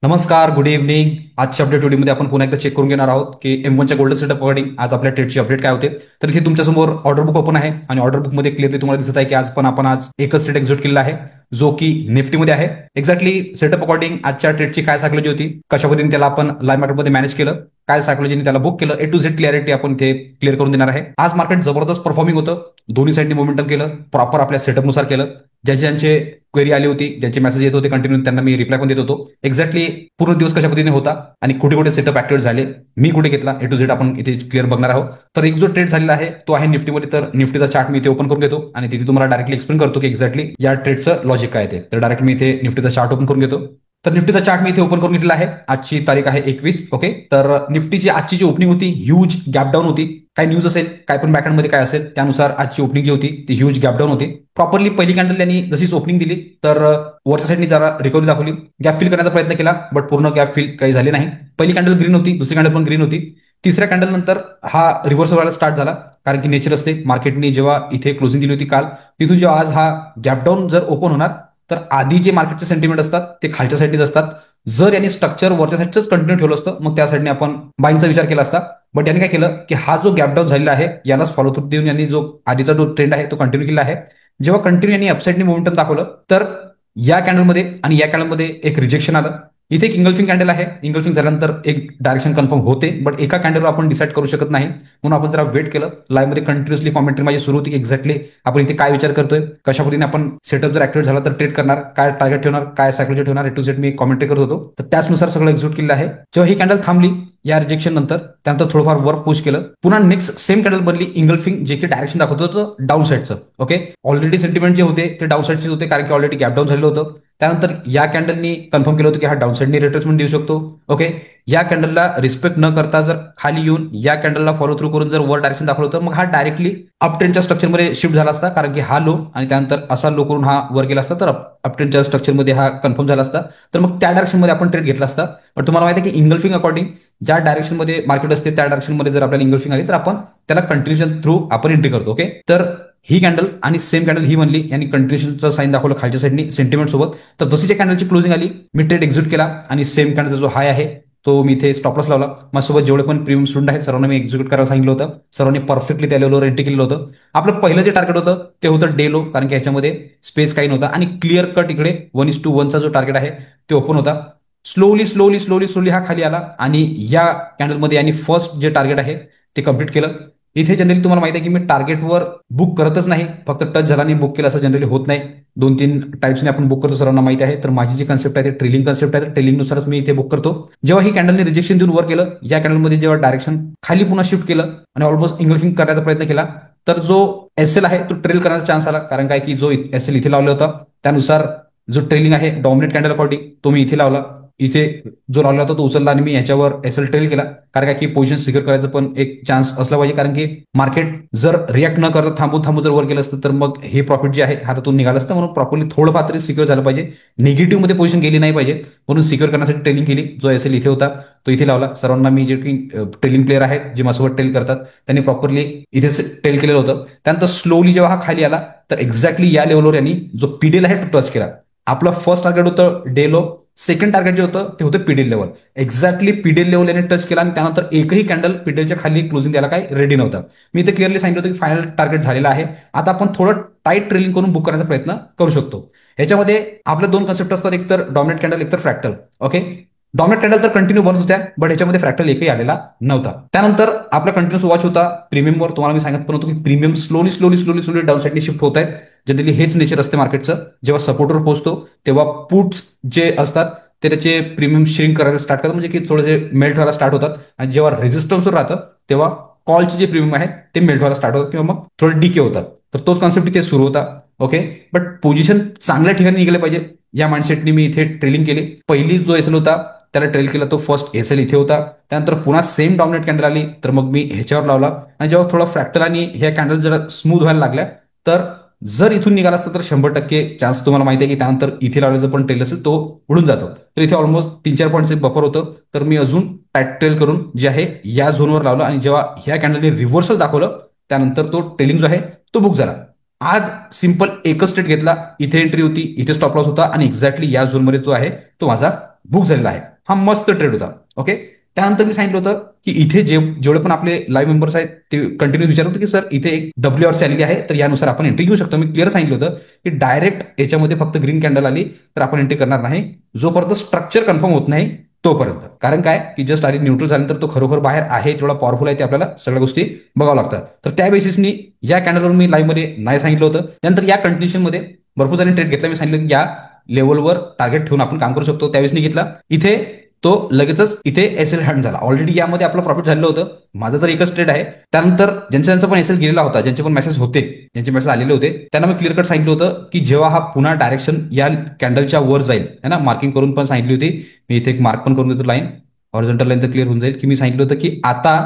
नमस्कार, good evening. आजच्या update व्हिडिओमध्ये आपण पुन्हा एकदा चेक करून घेणार आहोत की M1च्या गोल्डन सेटअप अकॉर्डिंग आज आपल्या ट्रेडची अपडेट काय होते. तर इथे तुमच्यासमोर ऑर्डर बुक ओपन आहे आणि ऑर्डर बुकमध्ये क्लिअरली तुम्हाला दिसत आहे की आज एकच ट्रेड एक्झिक्यूट केलेला आहे, जो की निफ्टीमध्ये आहे. एक्झॅक्टली सेटअप अकॉर्डिंग आजच्या ट्रेडची काय सायकॉलॉजी होती, कशा पद्धतीने त्याला आपण लाईव्ह मार्केटमध्ये मॅनेज केलं, काय सायकॉलॉजीने त्याला बुक केलं, A to Z क्लॅरिटी आपण इथे क्लिअर करून देणार आहे. आज मार्केट जबरदस्त परफॉर्मिंग होतं, दोन्ही साईडनी मोमेंटम केलं, प्रॉपर आपल्या सेटअपनुसार केलं. ज्यांचे क्वेरी आली होती, ज्यांचे मेसेज येत होते कंटिन्यू, त्यांना मी रिप्लाय पण देत होतो. एक्झॅक्टली पूर्ण दिवस कशा पद्धतीने होता आणि कुठे कुठे सेटअप ऍक्टिव्हेट झाले, मी कुठे घेतला, A to Z आपण इथे क्लिअर बघणार आहोत. तर एक जो ट्रेड झालेला आहे तो आहे निफ्टीमध्ये. तर निफ्टीचा चार्ट मी इथे ओपन करून घेतो आणि तिथे तुम्हाला डायरेक्टली एक्सप्लेन करतो की एक्झॅक्टली या ट्रेडचं लॉजिक काय आहे. तर डायरेक्ट मी इथे निफ्टीचा चार्ट ओपन करून घेतो. तर निफ्टीचा चार्ट मी इथे ओपन करून घेतला आहे. आजची तारीख आहे 21. ओके, तर निफ्टीची आजची जी ओपनिंग होती ह्यूज गॅपडाऊन होती. काय न्यूज असेल, काय पण बॅकएंडमध्ये काय असेल, त्यानुसार आजची ओपनिंग जी होती ती ह्यूज गॅपडाऊन होती. प्रॉपरली पहिली कॅन्डल यांनी जशीच ओपनिंग दिली तर वरच्या साईडनी जरा रिकव्हरी दाखवली, गॅप फिल करण्याचा प्रयत्न केला, बट पूर्ण गॅप फिल काही झाली नाही. पहिली कॅन्डल ग्रीन होती, दुसरी कॅन्डल पण ग्रीन होती. तिसऱ्या कॅन्डल नंतर हा रिव्हर्सल व्हायला स्टार्ट झाला, कारण की नेचर असते मार्केटने जेव्हा इथे क्लोजिंग दिली होती काल, तिथून जेव्हा आज हा गॅपडाऊन जर ओपन होणार तर आधी जे मार्केटचे सेंटिमेंट असतात ते खालच्या साईडनीच असतात. जर यांनी स्ट्रक्चर वरच्या साईडच कंटिन्यू ठेवलं असतं मग त्या साईडने आपण बाईंगचा विचार केला असता. बट यांनी काय केलं की हा जो गॅपडाऊन झालेला आहे यालाच फॉलो थ्रू देऊन यांनी जो आधीचा जो ट्रेंड आहे तो कंटिन्यू केला आहे. जेव्हा कंटिन्यू यांनी अपसाईडने मोमेंटम दाखवलं तर या कॅन्डलमध्ये आणि या कॅन्डलमध्ये एक रिजेक्शन आलं. इथे एक इंगल्फिंग कॅन्डल आहे, इंगल्फिंग झाल्यानंतर एक डायरेक्शन कन्फर्म होते, बट एका कॅन्डलवर आपण डिसाईड करू शकत नाही, म्हणून आपण जरा वेट केलं. लाईव्ह मध्ये कंटिन्युअसली कॉमेंट्री माझी सुरू होती की एक्झॅक्टली आपण इथे काय विचार करतोय, कशा पद्धतीने आपण सेटअप जर ऍक्टिव्हेट झाला तर ट्रेड करणार, काय टार्गेट ठेवणार, काय सायकॉलॉजी ठेवणार, A to Z me commentary करत होतो. तर त्याचनुसार सगळं एक्झिक्यूट केलं आहे. जेव्हा ही कॅन्डल थांबली या रिजेक्शन नंतर, त्यानंतर थोडंफार वर पुश केलं, पुन्हा नेक्स्ट सेम कॅन्डल बनली इंगल्फिंग, जे की डायरेक्शन दाखवत होतं डाऊन साईडचं. ओके, ऑलरेडी सेंटिमेंट जे होते ते डाऊन साईडचेच होते, कारण की ऑलरेडी गॅपडाऊन झालेलं होतं. त्यानंतर या कॅन्डलनी कन्फर्म केलं होतं की हा डाऊन साईडनी रिट्रेसमेंट देऊ शकतो. ओके, या कॅन्डलला रिस्पेक्ट न करता जर खाली येऊन या कॅन्डलला फॉलो थ्रू करून जर वर डायरेक्शन दाखवलं होतं मग हा डायरेक्टली अप ट्रेंडच्या स्ट्रक्चरमध्ये शिफ्ट झाला असता, कारण की हा लो आणि त्यानंतर असा लो करून हा वर गेला असता, तर अप ट्रेंडच्या स्ट्रक्चरमध्ये हा कन्फर्म झाला असता, तर मग त्या डायरेक्शनमध्ये आपण ट्रेड घेतला असता. पण तुम्हाला माहिती आहे की इंगल्फिंग अकॉर्डिंग ज्या डायरेक्शनमध्ये मार्केट असते त्या डायरेक्शनमध्ये जर आपल्याला इंगल्फिंग आली तर आपण त्याला कंटिन्युएशन थ्रू आपण एंट्री करतो. ओके, तर ही कॅन्डल आणि सेम कॅन्डल ही बनली, यांनी कंटिन्युएशनचं साईन दाखवलं खालच्या साईडनी सेंटिमेंट सोबत. तर जशीच्या कॅन्डलची क्लोजिंग आली मी ट्रेड एक्झिक्यूट केला आणि सेम कॅन्डलचा जो हाय आहे तो मी इथे स्टॉप लॉस लावला. माझ्यासोबत जेवढे पण प्रीमियम स्टुडंट आहेत सर्वांना मी एक्झिक्यूट करायला सांगितलं होतं, सर्वांनी परफेक्टली त्या लेवलवर एंट्री केलेलं होतं. आपलं पहिलं जे टार्गेट होतं ते होतं डे लो, कारण की ह्याच्यामध्ये स्पेस काही नव्हता आणि क्लिअर कट इकडे 1:1 चा जो टार्गेट आहे ते ओपन होता. स्लोली स्लोली स्लोली स्लोली हा खाली आला आणि या कॅन्डलमध्ये यांनी फर्स्ट जे टार्गेट आहे ते कम्प्लीट केलं. इथे जनरली तुम्हाला माहिती आहे की मी टार्गेटवर बुक करतच नाही, फक्त टच झाला आणि बुक केला असं जनरली होत नाही. 2-3 टाइप्सने आपण बुक करतो, सर्वांना माहिती आहे. तर माझी जी कन्सेप्ट आहे ते ट्रेलिंग कन्सेप्ट आहे, तर ट्रेलिंगनुसारच मी इथे बुक करतो. जेव्हा ही कॅन्डलने रिजेक्शन देऊन वर केलं, या कॅन्डलमध्ये जेव्हा डायरेक्शन खाली पुन्हा शिफ्ट केलं आणि ऑलमोस्ट इंगल्फिंग करण्याचा प्रयत्न केला, तर जो SL आहे तो ट्रेल करण्याचा चान्स आला, कारण काय की जो SL इथे लावला होता त्यानुसार जो ट्रेलिंग आहे डॉमिनेट कॅन्डल अकॉर्डिंग तो मी इथे लावला. इथे जो लावला होता तो उचलला आणि मी ह्याच्यावर SL ट्रेल केला, कारण काय की पोझिशन सिक्युअर करायचं पण एक चान्स असला पाहिजे, कारण की मार्केट जर रिॲक्ट न करता थांबून थांबून जर वर गेलं असतं तर मग हे प्रॉफिट जे आहे हातातून निघालं असतं. म्हणून प्रॉपरली थोडंफार तरी सिक्युअर झालं पाहिजे, निगेटिव्ह मध्ये पोझिशन गेली नाही पाहिजे, म्हणून सिक्युअर करण्यासाठी ट्रेलिंग केली. जो SL इथे होता तो इथे लावला. सर्वांना मी जे की ट्रेलिंग प्लेअर आहेत जे माझ्यासोबत ट्रेल करतात त्यांनी प्रॉपरली इथे ट्रेल केलेलं होतं. त्यानंतर स्लोली जेव्हा हा खाली आला तर एक्झॅक्टली या लेवलवर यांनी जो पीडेल आहे तो टच केला. आपलं फर्स्ट टार्गेट होतं डे लो, सेकंड टार्गेट जे होतं ते होतं पीडेल लेवल. एक्झॅक्टली पीडेल लेवल याने टच केला आणि त्यानंतर एकही कॅन्डल पीडेलच्या खाली क्लोजिंग द्यायला काही रेडी नव्हता. मी इथे क्लिअरली सांगितलं होतं की फायनल टार्गेट झालेला आहे, आता आपण थोडं टाईट ट्रेलिंग करून बुक करण्याचा प्रयत्न करू शकतो. ह्याच्यामध्ये आपले दोन कन्सेप्ट असतात, एक तर डॉमिनेट कॅन्डल, एक तर फ्रॅक्टल. ओके, डॉमिनेट कॅन्डल तर कंटिन्यू बनत होत्या, बट ह्याच्यामध्ये फ्रॅक्टल एकही आलेला नव्हता. त्यानंतर आपला कंटिन्यूस वॉच होता प्रीमियमवर. तुम्हाला मी सांगत पण होतो की premium slowly slowly slowly slowly down साईडनी शिफ्ट होत आहेत. जनरली हेच नेचर असते मार्केटचं, जेव्हा सपोर्टवर पोहोचतो तेव्हा पुट्स जे असतात ते त्याचे प्रीमियम श्रिंक करायला स्टार्ट करतात, म्हणजे की थोडेसे मेल्ट व्हायला स्टार्ट होतात. आणि जेव्हा रेजिस्टन्सवर राहतं तेव्हा कॉलचे जे प्रीमियम आहेत ते मेल्ट व्हायला स्टार्ट होतात किंवा मग थोडे डिके होतात. तर तोच कॉन्सेप्ट इथे सुरू होता. ओके, बट पोझिशन चांगल्या ठिकाणी निघाले पाहिजे या माइंडसेटनी मी इथे ट्रेलिंग केली. पहिली जो SL होता त्याला ट्रेल केला, तो फर्स्ट SL इथे होता. त्यानंतर पुन्हा सेम डॉमिनेट कॅन्डल आली तर मग मी ह्याच्यावर लावला. आणि जेव्हा थोडा फ्रॅक्टल आणि ह्या कॅन्डल जरा स्मूथ व्हायला लागल्या तर जर इथून निघाला असता तर 100% चान्स तुम्हाला माहिती आहे की त्यानंतर इथे लावल्याचा पण ट्रेल असेल तो उडून जातो. तर इथे ऑलमोस्ट 3-4 पॉईंटचे बफर होतं, तर मी अजून टाईट ट्रेल करून जे आहे या झोनवर लावलं आणि जेव्हा ह्या कॅन्डलने रिव्हर्सल दाखवलं त्यानंतर तो ट्रेलिंग जो आहे तो बुक झाला. आज सिंपल एकच ट्रेड घेतला, इथे एंट्री होती, इथे स्टॉप लॉस होता आणि एक्झॅक्टली या झोनमध्ये जो आहे तो माझा बुक झालेला आहे. हा मस्त ट्रेड होता. ओके. त्यानंतर मी सांगितलं होतं की इथे जेवढे पण आपले लाईव्ह मेंबर्स आहेत ते कंटिन्यू विचारत होते की सर इथे एक WRC आलेली आहे, तर यानुसार आपण एंट्री घेऊ शकतो. मी क्लिअर सांगितलं होतं की डायरेक्ट याच्यामध्ये फक्त ग्रीन कॅन्डल आली तर आपण एंट्री करणार नाही, जोपर्यंत स्ट्रक्चर कन्फर्म होत नाही तोपर्यंत. कारण काय की जस्ट आधी न्यूट्रल झाल्यानंतर तो खरोखर बाहेर आहे, तेवढा पॉवरफुल आहे, ते आपल्याला सगळ्या गोष्टी बघावं लागतात. तर त्या बेसिसनी या कॅन्डलवर मी लाईव्ह मध्ये नाही सांगितलं होतं. त्यानंतर या कंडिशन मध्ये भरपूर जणांनी ट्रेड घेतला. मी सांगितलं की या लेवलवर टार्गेट ठेवून आपण काम करू शकतो. त्यावेळेस मी घेतला. इथे तो लगेचच इथे एसएल हँड झाला. ऑलरेडी यामध्ये आपलं प्रॉफिट झालं होतं. माझं तर एकच ट्रेड आहे. त्यानंतर ज्यांचा पण एसएल गेलेला होता, ज्यांचे पण मेसेज होते, ज्यांचे मेसेज आलेले होते, त्यांना मी क्लिअर कट सांगितलं होतं की जेव्हा हा पुन्हा डायरेक्शन या कॅन्डलच्या वर जाईल है ना, मार्किंग करून पण सांगितली होती. मी इथे एक मार्क पण करून देतो लाईन, हॉरिझॉन्टल लाईन तर क्लिअर होऊन जाईल की मी सांगितलं होतं की आता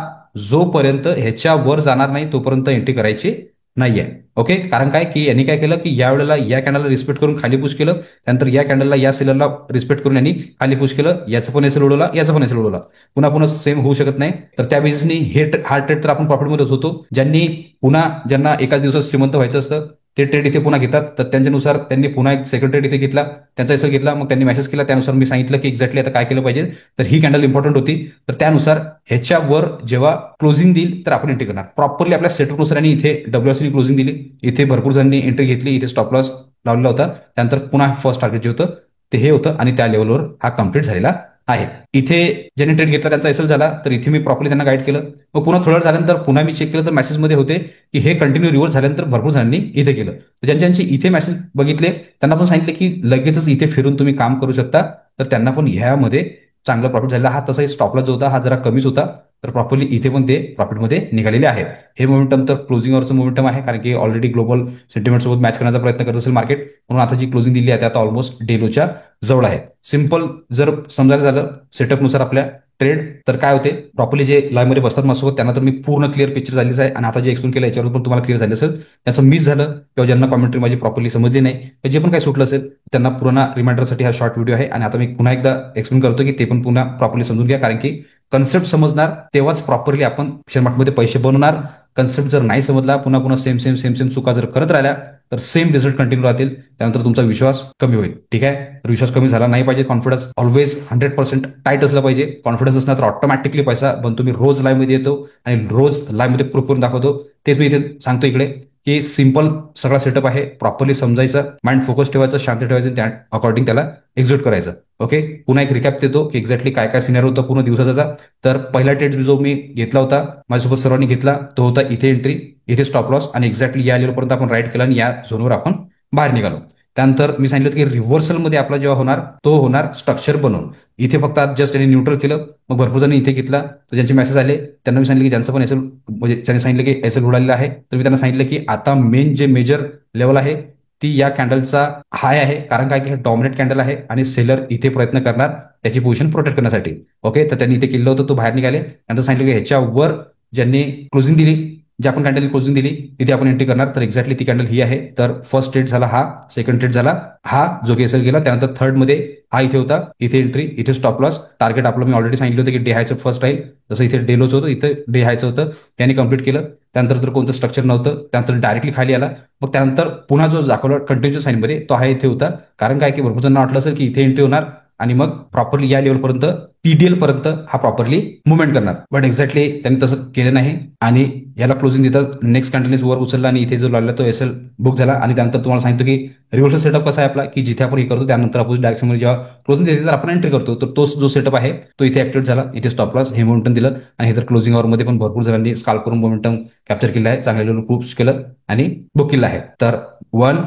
जोपर्यंत ह्याच्या वर जाणार नाही तोपर्यंत एंट्री करायची नाहीये. ओके. कारण काय की यांनी काय केलं की या वेळेला या कॅन्डलला रिस्पेक्ट करून खाली पुश केलं, त्यानंतर या कॅन्डलला या सेलरला रिस्पेक्ट करून यांनी खाली पुश केलं, याचं पण एसएल उडवला, याचं पण एसएल उडवला. पुन्हा पुन्हा सेम होऊ शकत नाही. तर त्या बेसिसनी हा ट्रेड तर आपण प्रॉफिटमध्येच होतो. ज्यांना एकाच दिवसात श्रीमंत व्हायचं असतं ते ट्रेड इथे पुन्हा घेतात. तर त्यांच्यानुसार त्यांनी पुन्हा एक सेकंड ट्रेड इथे घेतला, त्यांचा एसएल घेतला, मग त्यांनी मेसेज केला, त्यानुसार मी सांगितलं की एक्झॅक्टली आता काय केलं पाहिजे. तर ही कॅन्डल इम्पॉर्टंट होती, तर त्यानुसार ह्याच्यावर जेव्हा क्लोजिंग देईल तर आपण एंट्री करणार. प्रॉपरली आपल्या सेटअपनुसार आणि इथे WRC क्लोजिंग दिली, इथे भरपूर जणांनी एंट्री घेतली, इथे स्टॉप लॉस लावलेला होता. त्यानंतर पुन्हा फर्स्ट टार्गेट जे होतं ते हे होतं आणि त्या लेवलवर हा कम्प्लीट झालेला आहे. इथे ज्यांनी ट्रेड घेतला त्यांचा एसएल झाला, तर इथे मी प्रॉपरली त्यांना गाईड केलं. मग पुन्हा थोडं झाल्यानंतर पुन्हा मी चेक केलं तर मेसेजमध्ये होते की हे कंटिन्यू रिव्हर्स झाल्यानंतर भरपूर जणांनी इथे केलं. तर ज्यांचे इथे मेसेज बघितले त्यांना पण सांगितले की लगेचच इथे फिरून तुम्ही काम करू शकता. तर त्यांना पण ह्यामध्ये चांगला प्रॉफिट झालेला. हा तसाही स्टॉपला जो होता हा जरा कमीच होता, तर प्रॉपरली इथे पण ते प्रॉफिटमध्ये निघालेले आहेत. हे मोमेंटम तर क्लोजिंगवरचं मोमेंटम आहे, कारण की ऑलरेडी ग्लोबल सेंटिमेंट सोबत मॅच करण्याचा प्रयत्न करत असेल मार्केट, म्हणून आता जी क्लोजिंग दिली आहे ते आता ऑलमोस्ट डेलोच्या जवळ आहे. सिंपल जर समजायला झालं सेटअपनुसार आपल्या ट्रेड तर काय होते, प्रॉपरली जे लाईव्हमध्ये बसतात माझ्यासोबत त्यांना तर मी पूर्ण क्लिअर पिक्चर झालीच आहे. आणि आता जे एक्सप्लेन केलं याच्यावर पण तुम्हाला क्लिअर झालं असेल. त्याचं मिस झालं किंवा ज्यांना कॉमेंट्री माझी प्रॉपरली समजली नाही, जे पण काही सुटलं असेल त्यांना पूर्ण रिमाइंडरसाठी हा शॉर्ट व्हिडिओ आहे. आणि आता मी पुन्हा एकदा एक्सप्लेन करतो की ते पण पुन्हा प्रॉपरली समजून घ्या, कारण की कन्सेप्ट समजणार तेव्हाच प्रॉपरली आपण शेअर मार्केटमध्ये पैसे बनवणार. कन्सेप्ट जर नाही समजला, पुन्हा पुन्हा सेम सेम सेम सेम चुका जर करत राहिल्या तर सेम रिझल्ट कंटिन्यू राहतील. त्यानंतर तुमचा विश्वास कमी होईल. ठीक आहे. तर विश्वास कमी झाला नाही पाहिजे. कॉन्फिडन्स ऑलवेज 100% टाईट असला पाहिजे. कॉन्फिडन्स असणार तर ऑटोमॅटिकली पैसा बनतो. मी रोज लाईव्ह मध्ये येतो आणि रोज लाईव्ह मध्ये प्रूफ करून दाखवतो. तेच मी इथे सांगतो इकडे की सिंपल सगळा सेटअप आहे. प्रॉपरली समजायचं, माइंड फोकस ठेवायचं, शांत ठेवायचं, त्या अकॉर्डिंग त्याला एक्झिक्यूट करायचं. ओके. पुन्हा एक रिकॅप देतो की एक्झॅक्टली काय काय सिनेरियो होता पूर्ण दिवसाचा. तर पहिला ट्रेड जो मी घेतला होता, माझ्यासोबत सर्वांनी घेतला, तो होता इथे एंट्री, इथे स्टॉप लॉस आणि एक्झॅक्टली या लेवलपर्यंत आपण राईट केला आणि या झोनवर आपण बाहेर निघालो. त्यानंतर मी सांगितलं की रिव्हर्सलमध्ये आपला जेव्हा होणार तो होणार स्ट्रक्चर बनवून. इथे फक्त आज जस्ट त्यांनी न्यूट्रल केलं, मग भरपूर जण इथे घेतला. तर ज्यांचे मेसेज आले त्यांना मी सांगितलं की ज्यांचं पण एसएल म्हणजे त्यांनी सांगितलं की एसएल उडालेलं आहे, तर मी त्यांना सांगितलं की आता मेन जे मेजर लेवल आहे ती या कॅन्डलचा हाय आहे. कारण काय की हे डॉमिनेट कॅन्डल आहे आणि सेलर इथे प्रयत्न करणार त्याची पोझिशन प्रोटेक्ट करण्यासाठी. ओके. तर त्यांनी इथे केलं होतं, तो बाहेर निघाले. त्यानंतर सांगितलं की ह्याच्यावर ज्यांनी क्लोजिंग दिली, जे आपण कॅन्डल क्लोजिंग दिली तिथे आपण एंट्री करणार. तर एक्झॅक्टली ती कॅन्डल ही आहे. तर फर्स्ट ट्रेड झाला हा, सेकंड ट्रेड झाला हा जो की एसएल गेला. त्यानंतर थर्ड मध्ये हा इथे होता, इथे एंट्री, इथे स्टॉप लॉस. टार्गेट आपलं मी ऑलरेडी सांगितलं होतं की डे हायचं फर्स्ट राहील, जसं इथे डे लोचं होतं इथे डे हायचं होतं, त्यांनी कंप्लीट केलं. त्यानंतर तर कोणतं स्ट्रक्चर नव्हतं, त्यानंतर डायरेक्टली खाली आला. मग त्यानंतर पुन्हा जो दाखवला कंटिन्यू साईनमध्ये तो आहे इथे होता. कारण काय की भरपूर जणांना वाटलं असेल की इथे एंट्री होणार आणि मग प्रॉपरली या लेवलपर्यंत TDL पर्यंत हा प्रॉपरली मुवमेंट करणार. बट एक्झॅक्टली त्यांनी तसं केलं नाही आणि याला क्लोजिंग देतात नेक्स्ट कंटिन्यूस वर उचलला आणि इथे जो लागला तो एसएल बुक झाला. आणि त्यानंतर तुम्हाला सांगतो की रिव्हर्सल सेटअप कसा आहे आपला, की जिथे आपण हे करतो त्यानंतर अपोजिट डायरेक्शनमध्ये जेव्हा क्लोजिंग देते तर आपण एंट्री करतो. तर तोच जो सेटअप आहे तो इथे ऍक्टिव्हेट झाला, इथे स्टॉप लॉस हे मोमेंटम दिलं आणि हे तर क्लोजिंग मध्ये पण भरपूर जणांनी स्काल करून मोमेंटम कॅप्चर केलं आहे, चांगल्या लेवल पुश केलं आणि बुक केलं आहे. तर 1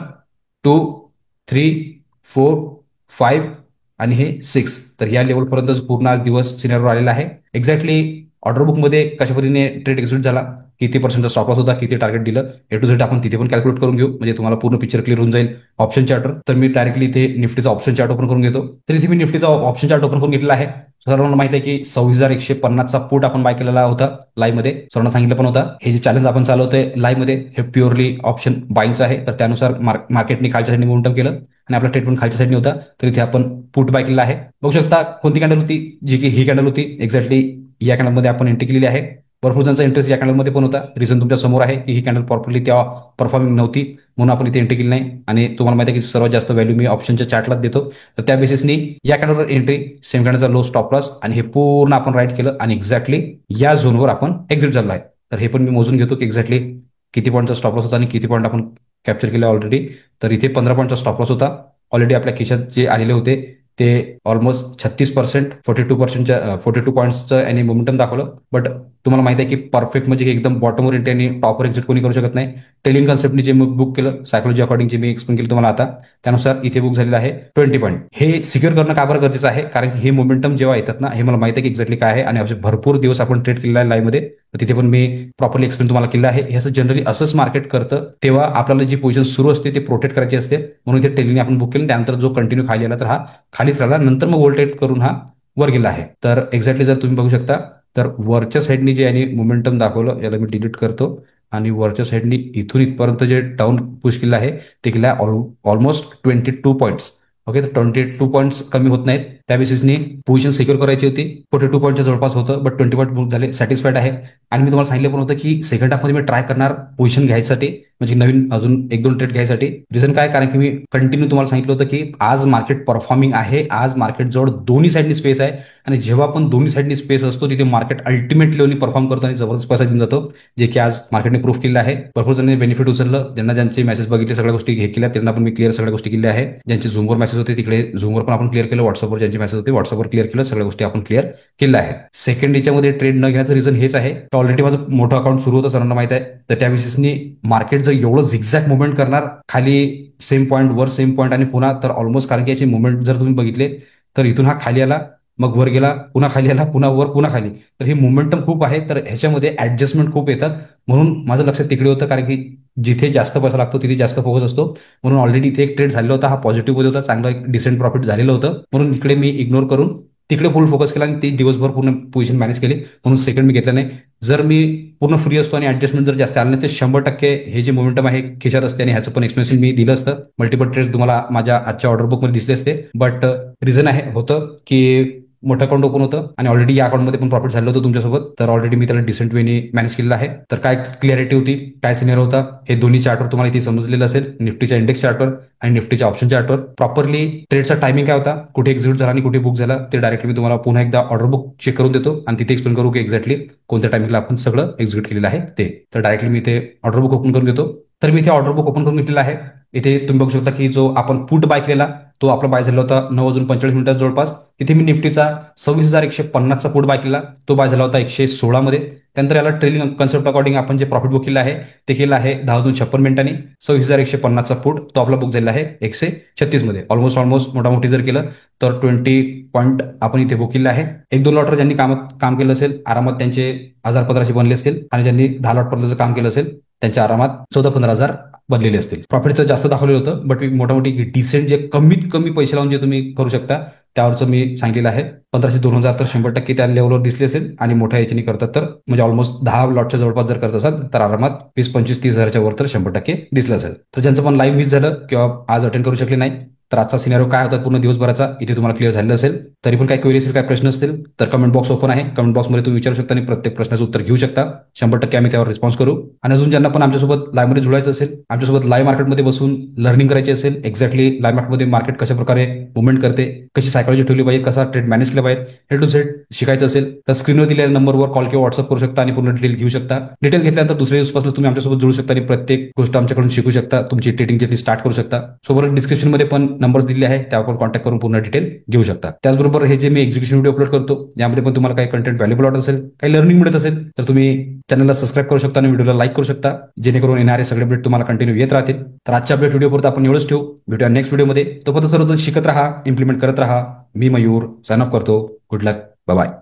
2 3 4 5 आणि हे 6, तर या लेवलपर्यंत पूर्ण आज दिवस सिनेरिओ आलेला आहे. एक्झॅक्टली ऑर्डर बुकमध्ये कशा पद्धतीने ट्रेड एक्झिक्यूट झाला, किती पर्सेंट स्टॉप लॉस होता, किती टार्गेट दिलं, ए टू झेड आपण तिथे पण कॅल्क्युलेट करून घेऊ, म्हणजे तुम्हाला पूर्ण पिक्चर क्लिअर होऊन जाईल. ऑप्शन चार्टर तर मी डायरेक्टली इथे निफ्टीचा ऑप्शन चार्ट ओपन करून घेतो. तर इथे मी निफ्टीचा ऑप्शन चार्ट ओपन करून घेतला आहे. सर्वांना माहिती आहे की 26,150चा पुट आपण बाय केलेला होता लाईव्ह मध्ये, सर्वांना सांगितलं पण होता. हे जे चॅलेंज आपण चालवतोय लाईव्ह मध्ये हे प्युअरली ऑप्शन बाईंगचं आहे. तर त्यानुसार मार्केटने खालच्या साईडने मोमेंटम केलं आणि आपला ट्रेड पण खालच्या साईडने होता. तर इथे आपण पुट बाय केलेला आहे. बघू शकता कोणती कॅन्डल होती, जी की ही कॅन्डल होती. एक्झॅक्टली या कॅन्डलमध्ये आपण एंट्री केलेली आहे. भरपूर जणांचा इंटरेस्ट या कॅनलमध्ये पण होता. रिझन तुमच्या समोर आहे की ही कॅनल प्रॉपरली तेव्हा परफॉर्मिंग नव्हती, म्हणून आपण इथे एंट्री केली नाही. आणि तुम्हाला माहिती आहे की सर्वात जास्त व्हॅल्यू मी ऑप्शनच्या चार्टलाच देतो. तर त्या बेसिसनी या कॅनलवर एंट्री, सेम कॅनलचा लो स्टॉप लॉस, आणि हे पूर्ण आपण राईट केलं आणि एक्झॅक्टली या झोनवर आपण एक्झिट झालो आहे. तर हे पण मी मोजून घेतो की एक्झॅक्टली किती पॉईंटचा स्टॉप लॉस होता आणि किती पॉईंट आपण कॅप्चर केला ऑलरेडी. तर इथे 15 पॉईंटचा स्टॉप लॉस होता. ऑलरेडी आपल्या खिशात जे आलेले होते ते ऑलमोस्ट 36%, 42 पॉईंट्सचं आणि मोमेंटम दाखवलं. बट तुम्हाला माहिती आहे की परफेक्ट म्हणजे एकदम बॉटमवर एंट्री आणि टॉपवर एक्झिट कोणी करू शकत नाही. टेलिंग कन्सेप्टने जे बुक केलं, सायकोलॉजी अकॉर्डिंग जे मी एक्सप्लेन केलं तुम्हाला आता, त्यानुसार इथे बुक झालेलं आहे 20 पॉईंट. हे सिक्युअर करणं का बरं गरजेचं आहे, कारण की हे मोमेंटम जेव्हा येतात ना, हे मला माहिती आहे की एक्झॅक्टली काय आहे, आणि असे भरपूर दिवस आपण ट्रेड केलेला आहे लाईव्हमध्ये. तर तिथे पण मी प्रॉपरली एक्सप्लेन तुम्हाला केलं आहे. हे असं जनरली असंच मार्केट करतं, तेव्हा आपल्याला जी पोझिशन सुरू असते ते प्रोटेक्ट करायची असते, म्हणून इथे टेलिंगने आपण बुक केलं. त्यानंतर जो कंटिन्यू खाली आला तर हा खालीच राहिला, नंतर मग वोल्टेट करून हा वर गेला आहे. तर एक्झॅक्टली जर तुम्ही बघू शकता, तर वरच्या साईडनी जे आणि मोमेंटम दाखवलं, याला मी डिलीट करतो, आणि वरच्या साईडनी इथून इथपर्यंत जे डाऊन पुश केलं आहे ते केलं आहे ऑलमोस्ट 22 पॉईंट्स. ओके, तर 22 पॉईंट्स कमी होत नाहीत. त्या बेसिसनी पोझिशन सिक्युअर करायची होती. 42 पॉईंटच्या जवळपास होतं, बट 20 पॉईंट मूव्ह झाले, सॅटिस्फाईड आहे. आणि मी तुम्हाला सांगितलं पण होतं की सेकंड हाफमध्ये मी ट्राय करणार पोझिशन घ्यायसाठी, म्हणजे नवीन अजून 1-2 ट्रेड घ्यायसाठी. रिझन काय, कारण की मी कंटिन्यू तुम्हाला सांगितलं होतं की आज मार्केट परफॉर्मिंग आहे, आज मार्केट जवळ दोन्ही साईडनी स्पेस आहे, आणि जेव्हा पण दोन्ही साईडनी स्पेस असतो तिथे मार्केट अल्टिमेट लेवलनी परफॉर्म करतो आणि जबरदस्त पैसा देऊन जातो, जे की आज मार्केटने प्रूफ केलं आहे. भरपूर जणांनी बेनिफिट उचललं. ज्यांना ज्यांचे मेसेज बघितले, सगळ्या गोष्टी हे केल्या, त्यांना पण मी क्लिअर सगळ्या गोष्टी केल्या आहे. ज्यांचे झूमवर मेसेज होते तिकडे झूमवर पण आपण क्लिअर केलं, व्हॉट्सअपवर ज्यांचे मेसेज होते व्हॉट्सअपवर क्लिअर केलं, सगळ्या गोष्टी आपण क्लिअर केल्या आहे. सेकंड याच्यामध्ये ट्रेड न घेण्याचं रिझन हेच आहे, ऑलरेडी माझं मोठं अकाउंट सुरू होतं, सर्वांना माहिती आहे. तर त्या बेसिसनी मार्केट जर एवढं झिगझॅग मुवमेंट करणार, खाली सेम पॉईंट, वर सेम पॉईंट आणि पुन्हा, तर ऑलमोस्ट, कारण की याचे मुवमेंट जर तुम्ही बघितले तर इथून हा खाली आला, मग वर गेला, पुन्हा खाली आला, पुन्हा वर, पुन्हा खाली. तर हे मोमेंटम खूप आहे, तर ह्याच्यामध्ये ऍडजस्टमेंट खूप येतात. म्हणून माझं लक्ष तिकडे होतं, कारण की जिथे जास्त पैसा लागतो तिथे जास्त फोकस असतो. म्हणून ऑलरेडी इथे एक ट्रेड झालेला होता, हा पॉझिटिव्ह मध्ये होता, चांगला एक डिसेंट प्रॉफिट झालेलं होतं. म्हणून इकडे मी इग्नोर करून तिकडे फुल फोकस केला आणि ते दिवसभर पूर्ण पोझिशन मॅनेज केली, म्हणून सेकंड मी घेतला नाही. जर मी पूर्ण फ्री असतो आणि ऍडजस्टमेंट जर जास्त आलं नाही, तर 100% हे जे मोमेंटम आहे खिशात असते, आणि ह्याचं पण एक्सप्लेनेशन मी दिलं असतं. मल्टिपल ट्रेड्स तुम्हाला माझ्या आजच्या ऑर्डर बुकमध्ये दिसले असते. बट रिझन आहे होतं की मोठं अकाउंट ओपन होतं, आणि ऑलरेडी या अकाउंटमध्ये पण प्रॉफिट झालं होतं तुमच्यासोबत. तर ऑलरेडी मी त्याला डिसेंट वेनी मॅनेज केलेलं आहे. तर काय क्लॅरिटी होती, काय सिनियर होता, हे दोन्ही चार्टवर तुम्हाला इथे समजलेलं असेल. निफ्टीच्या इंडेक्स चार्टवर आणि निफ्टीच्या ऑप्शन चार्टवर प्रॉपरली ट्रेडचा टायमिंग काय होता, कुठे एक्झिट झाला आणि कुठे बुक झाला, ते डायरेक्टली मी तुम्हाला पुन्हा एकदा ऑर्डर बुक चेक करून देतो आणि तिथे एक्सप्लेन करू की एक्झॅक्टली कोणत्या टायमिंगला आपण सगळं एक्झिक्यूट केलेलं आहे ते. तर डायरेक्टली मी इथे ऑर्डर बुक ओपन करून देतो. तर मी इथे ऑर्डर बुक ओपन करून घेतलेला आहे. इथे तुम्ही बघू शकता की जो आपण पुट बाय केलेला तो आपला बाय झाला होता 9:45 जवळपास. तिथे मी निफ्टीचा 26,150चा पुट बाय केला, तो बाय झाला होता 116 मध्ये. त्यानंतर याला ट्रेलिंग कन्सेप्ट अकॉर्डिंग आपण जे प्रॉफिट बुक केलं आहे ते केलं आहे 10,56 मिनिटांनी. 26,150चा पुट तो आपला बुक झालेला आहे 136 मध्ये. ऑलमोस्ट मोठामोठी जर केलं तर 20 पॉईंट आपण इथे बुक केलं आहे. 1-2 लॉटर ज्यांनी काम केलं असेल आरामात त्यांचे 1,000-1,500 बनले असतील, आणि ज्यांनी 10 लॉट पर्यंतचं काम केलं असेल त्यांच्या आरामात 14-15,000 बनलेले असतील. प्रॉफिट तर जास्त दाखवलेलं होतं, बट मी मोठामोठी डिसेंट जे कमीत कमी पैसे लावून जे तुम्ही करू शकता त्यावरचं मी सांगितलेलं आहे. 1,500-2,000 तर 100% त्या लेवलवर दिसले असेल, आणि मोठ्या याच्याने करतात तर म्हणजे ऑलमोस्ट 10 लॉटच्या जवळपास जर करत असाल तर आरामात 20-25-30,000च्या वर तर 100% दिसलं असेल. तर ज्यांचं पण लाईव्ह मिस झालं किंवा आज अटेंड करू शकले नाही, तर आजचा सिनेरिओ काय होता पूर्ण दिवसभराचा इथे तुम्हाला क्लिअर झालेलं असेल. तरी पण काही क्वेरी असेल, काय प्रश्न असतील तर कमेंट बॉक्स ओपन आहे. कमेंट बॉक्समध्ये तुम्ही विचारू शकता आणि प्रत्येक प्रश्नाचं उत्तर घेऊ शकता. 100% आम्ही त्यावर रिस्पॉन्स करू. आणि अजून ज्यांना पण आमच्यासोबत लाईव्हमध्ये जुळायचं असेल, आमच्यासोबत लाईव्ह मार्केटमध्ये बसून लर्निंग करायची असेल, एक्झॅक्टली लाईव्ह मार्केटमध्ये मार्केट कशा प्रकारे मुवमेंट करते, कशी सायकॉलॉजी ठेवली पाहिजे, कसा ट्रेड मॅनेज केला पाहिजे, हे टू झेड शिकायचं असेल तर स्क्रीनवर दिलेल्या नंबरवर कॉल किंवा व्हॉट्सअप करू शकता आणि पूर्ण डिटेल घेऊ शकता. डिटेल घेतल्यानंतर दुसऱ्या दिवसापासून तुम्ही आमच्यासोबत जुळू शकता आणि प्रत्येक गोष्ट आमच्याकडून शिकू शकता. तुमची ट्रेडिंग जर्नी स्टार्ट करू शकता. सोबत डिस्क्रिप्शनमध्ये पण नंबर्स दिले आहे, त्यावर कॉन्टॅक्ट करून पूर्ण डिटेल घेऊ शकता. त्याचबरोबर हे जे मी एक्झिक्युशन व्हिडिओ अपलोड करतो यामध्ये पण तुम्हाला काही कंटेंट व्हॅल्युबल वाटत असेल, काही लर्निंग मिळत असेल तर तुम्ही चॅनलला सबस्क्राईब करू शकता आणि व्हिडिओला लाईक करू शकता, जेणेकरून येणारे सगळे अपडेट तुम्हाला कंटिन्यू येत राहतील. तर आजच्या अपडेट व्हिडिओपुरत आपण एवढंच ठेवू. भेटूया नेक्स्ट व्हिडिओमध्ये. तोपर्यंत सर्वजण शिकत राहा, इम्प्लिमेंट करत राहा. मी मयूर साइन ऑफ करतो. गुड लक, बाय बाय.